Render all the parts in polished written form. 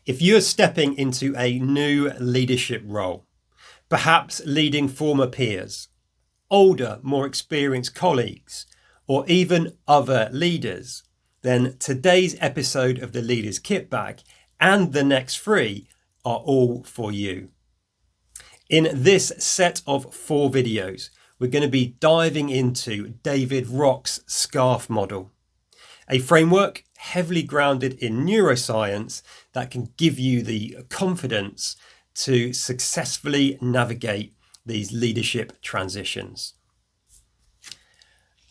If you're stepping into a new leadership role, perhaps leading former peers, older, more experienced colleagues, or even other leaders, then today's episode of the Leader's Kitbag and the next 3 are all for you. In this set of 4 videos, we're going to be diving into David Rock's SCARF model, a framework heavily grounded in neuroscience that can give you the confidence to successfully navigate these leadership transitions.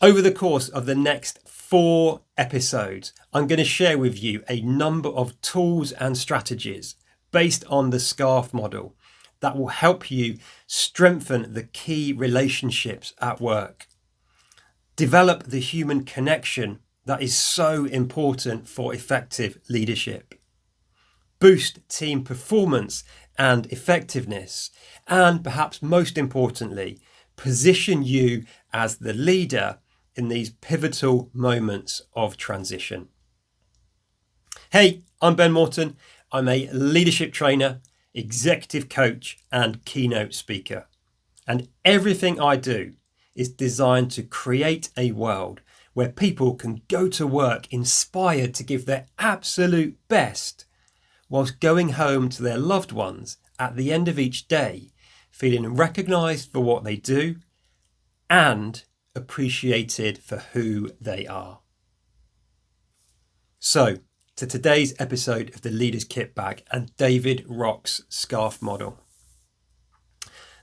Over the course of the next 4 episodes, I'm going to share with you a number of tools and strategies based on the SCARF model that will help you strengthen the key relationships at work, develop the human connection that is so important for effective leadership, boost team performance and effectiveness, and perhaps most importantly, position you as the leader in these pivotal moments of transition. Hey, I'm Ben Morton. I'm a leadership trainer, executive coach, and keynote speaker. And everything I do is designed to create a world where people can go to work inspired to give their absolute best, whilst going home to their loved ones at the end of each day, feeling recognised for what they do and appreciated for who they are. So, to today's episode of the Leader's Kitbag and David Rock's SCARF model.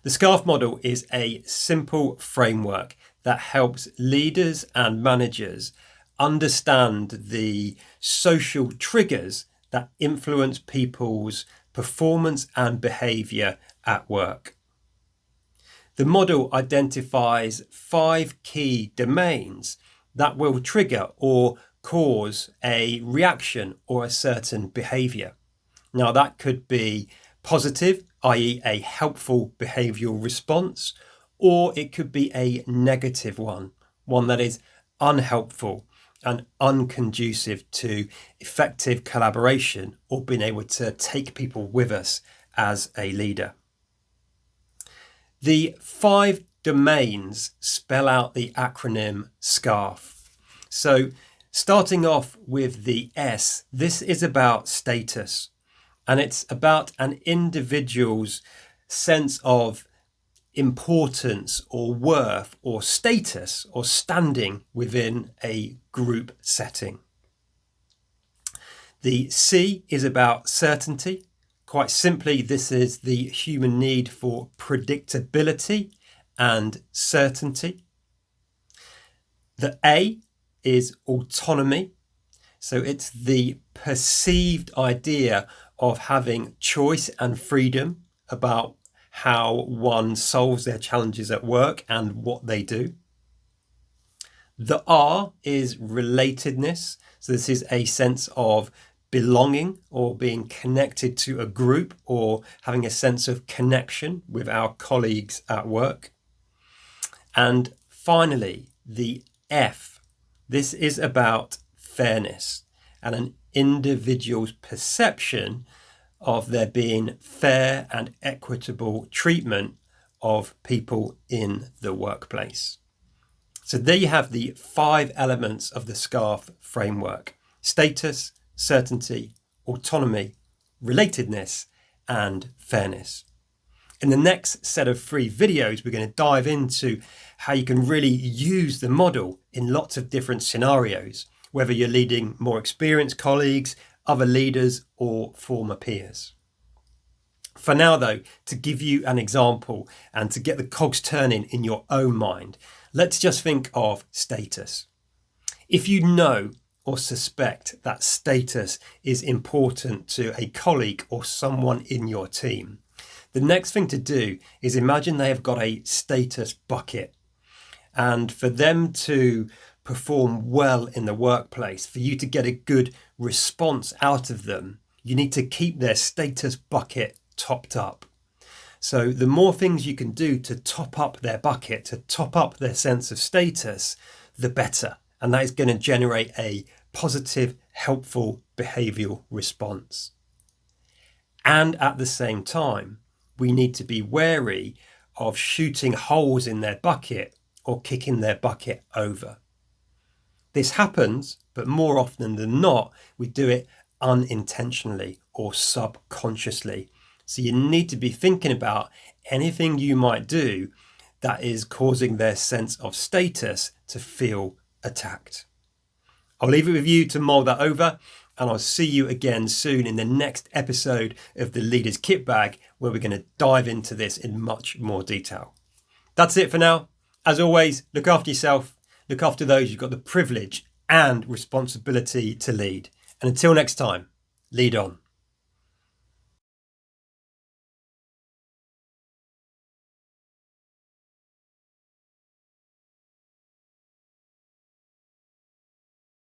The SCARF model is a simple framework that helps leaders and managers understand the social triggers that influence people's performance and behaviour at work. The model identifies 5 key domains that will trigger or cause a reaction or a certain behaviour. Now that could be positive, i.e. a helpful behavioural response, or it could be a negative one that is unhelpful and unconducive to effective collaboration or being able to take people with us as a leader. The 5 domains spell out the acronym SCARF. So starting off with the S, this is about status, and it's about an individual's sense of importance or worth or status or standing within a group setting. The C is about certainty. Quite simply, this is the human need for predictability and certainty. The A is autonomy. So it's the perceived idea of having choice and freedom about how one solves their challenges at work and what they do. The R is relatedness. So this is a sense of belonging or being connected to a group or having a sense of connection with our colleagues at work. And finally, the F. This is about fairness and an individual's perception of there being fair and equitable treatment of people in the workplace. So there you have the 5 elements of the SCARF framework: status, certainty, autonomy, relatedness, and fairness. In the next set of 3 videos, we're going to dive into how you can really use the model in lots of different scenarios, whether you're leading more experienced colleagues, other leaders, or former peers. For now though, to give you an example and to get the cogs turning in your own mind, let's just think of status. If you know or suspect that status is important to a colleague or someone in your team, the next thing to do is imagine they have got a status bucket, and for them to perform well in the workplace, for you to get a good response out of them, you need to keep their status bucket topped up. So the more things you can do to top up their bucket, to top up their sense of status, the better. And that is going to generate a positive, helpful behavioural response. And at the same time, we need to be wary of shooting holes in their bucket or kicking their bucket over. This happens, but more often than not, we do it unintentionally or subconsciously. So you need to be thinking about anything you might do that is causing their sense of status to feel attacked. I'll leave it with you to mull that over, and I'll see you again soon in the next episode of the Leader's Kitbag, where we're going to dive into this in much more detail. That's it for now. As always, look after yourself, look after those you've got the privilege and responsibility to lead. And until next time, lead on.